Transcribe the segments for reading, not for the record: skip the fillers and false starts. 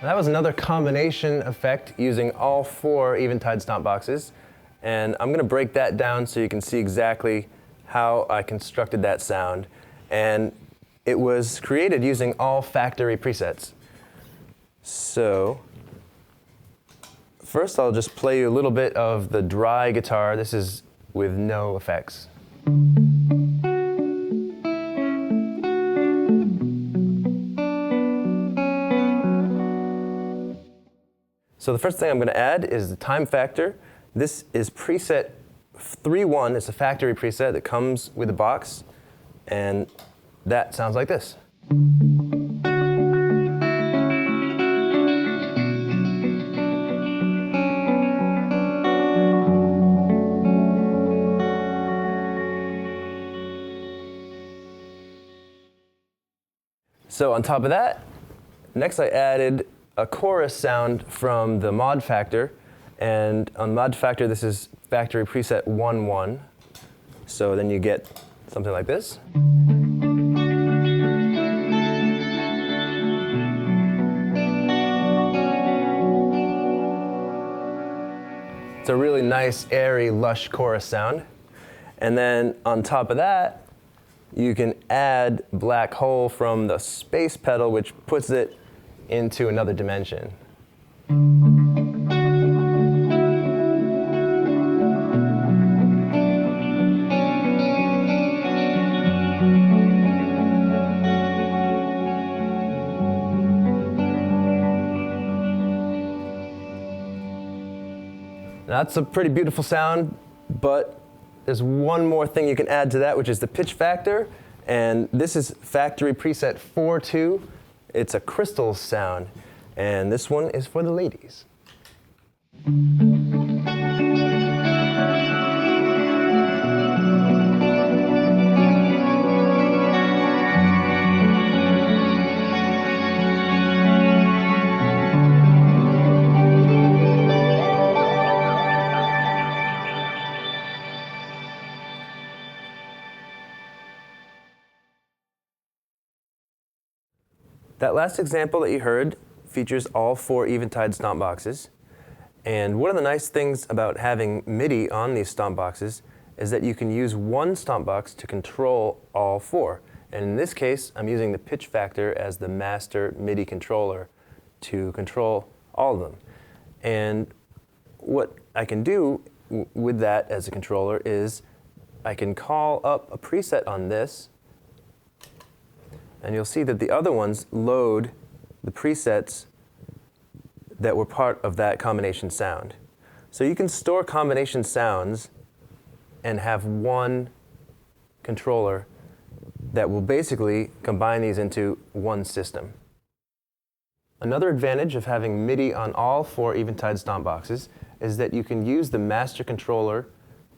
That was another combination effect using all 4 Eventide Stompboxes. And I'm going to break that down so you can see exactly how I constructed that sound. And it was created using all factory presets. So first I'll just play you a little bit of the dry guitar. This is with no effects. So the first thing I'm going to add is the time factor. This is preset 3.1. It's a factory preset that comes with the box, and that sounds like this. So on top of that, next I added a chorus sound from the mod factor, and on mod factor this is factory preset 1.1. So then you get something like this. It's a really nice, airy, lush chorus sound. And then on top of that, you can add Black Hole from the space pedal, which puts it into another dimension. Now, that's a pretty beautiful sound, but there's one more thing you can add to that, which is the pitch factor. And this is factory preset 4.2. It's a crystal sound, and this one is for the ladies. That last example that you heard features all 4 Eventide Stompboxes. And one of the nice things about having MIDI on these Stompboxes is that you can use one Stompbox to control all 4. And in this case, I'm using the pitch factor as the master MIDI controller to control all of them. And what I can do with that as a controller is I can call up a preset on this, and you'll see that the other ones load the presets that were part of that combination sound. So you can store combination sounds and have one controller that will basically combine these into one system. Another advantage of having MIDI on all 4 Eventide Stompboxes is that you can use the master controller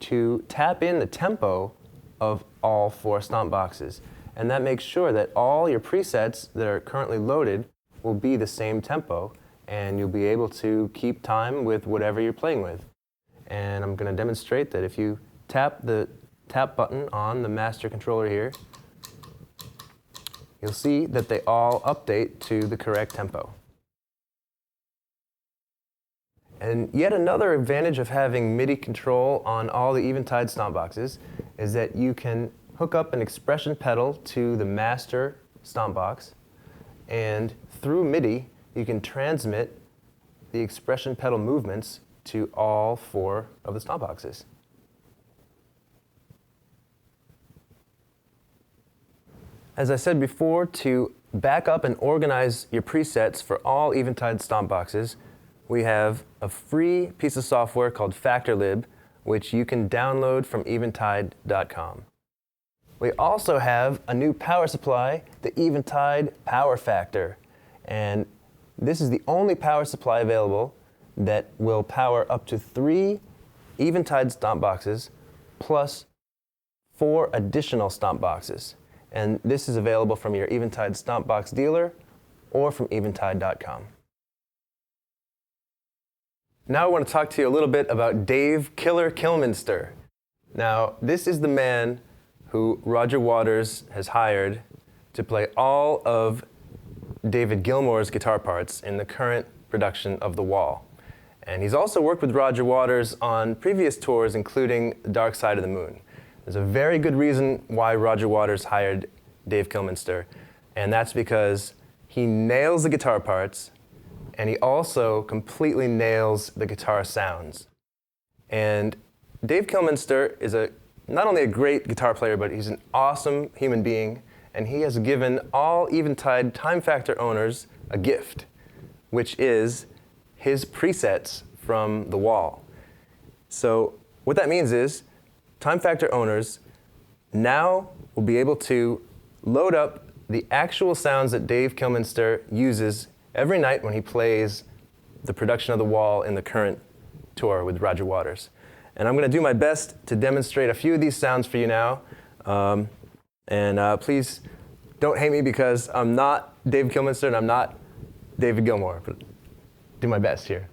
to tap in the tempo of all 4 Stompboxes. And that makes sure that all your presets that are currently loaded will be the same tempo, and you'll be able to keep time with whatever you're playing with. And I'm going to demonstrate that if you tap the tap button on the master controller here, you'll see that they all update to the correct tempo. And yet another advantage of having MIDI control on all the Eventide Stompboxes is that you can hook up an expression pedal to the master Stompbox, and through MIDI you can transmit the expression pedal movements to all 4 of the Stompboxes. As I said before, to back up and organize your presets for all Eventide Stompboxes, we have a free piece of software called FactorLib, which you can download from eventide.com. We also have a new power supply, the Eventide Power Factor. And this is the only power supply available that will power up to 3 Eventide Stompboxes plus 4 additional Stompboxes. And this is available from your Eventide Stompbox dealer or from eventide.com. Now I want to talk to you a little bit about Dave Killer Kilminster. Now, this is the man who Roger Waters has hired to play all of David Gilmour's guitar parts in the current production of The Wall. And he's also worked with Roger Waters on previous tours, including Dark Side of the Moon. There's a very good reason why Roger Waters hired Dave Kilminster, and that's because he nails the guitar parts, and he also completely nails the guitar sounds. And Dave Kilminster is not only a great guitar player, but he's an awesome human being, and he has given all Eventide Time Factor owners a gift, which is his presets from The Wall. So what that means is Time Factor owners now will be able to load up the actual sounds that Dave Kilminster uses every night when he plays the production of The Wall in the current tour with Roger Waters. And I'm going to do my best to demonstrate a few of these sounds for you now. Please don't hate me because I'm not Dave Kilminster and I'm not David Gilmour, but do my best here.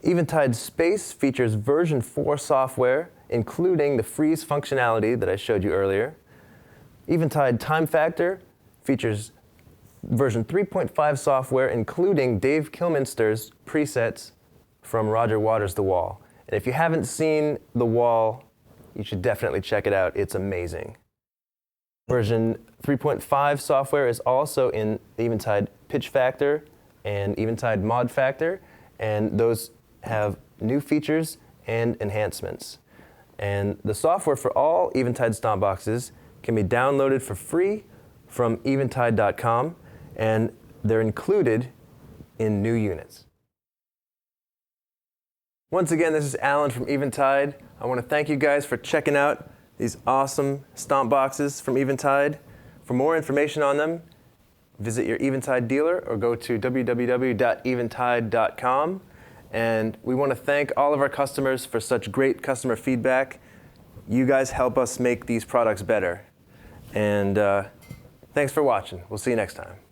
Eventide Space features version 4 software, including the freeze functionality that I showed you earlier. Eventide Time Factor features version 3.5 software, including Dave Kilminster's presets from Roger Waters' The Wall. And if you haven't seen The Wall, you should definitely check it out. It's amazing. Version 3.5 software is also in Eventide Pitch Factor and Eventide Mod Factor, and those have new features and enhancements. And the software for all Eventide Stompboxes can be downloaded for free from eventide.com, and they're included in new units. Once again, this is Alan from Eventide. I want to thank you guys for checking out these awesome Stompboxes from Eventide. For more information on them, visit your Eventide dealer or go to www.eventide.com. And we want to thank all of our customers for such great customer feedback. You guys help us make these products better. And thanks for watching. We'll see you next time.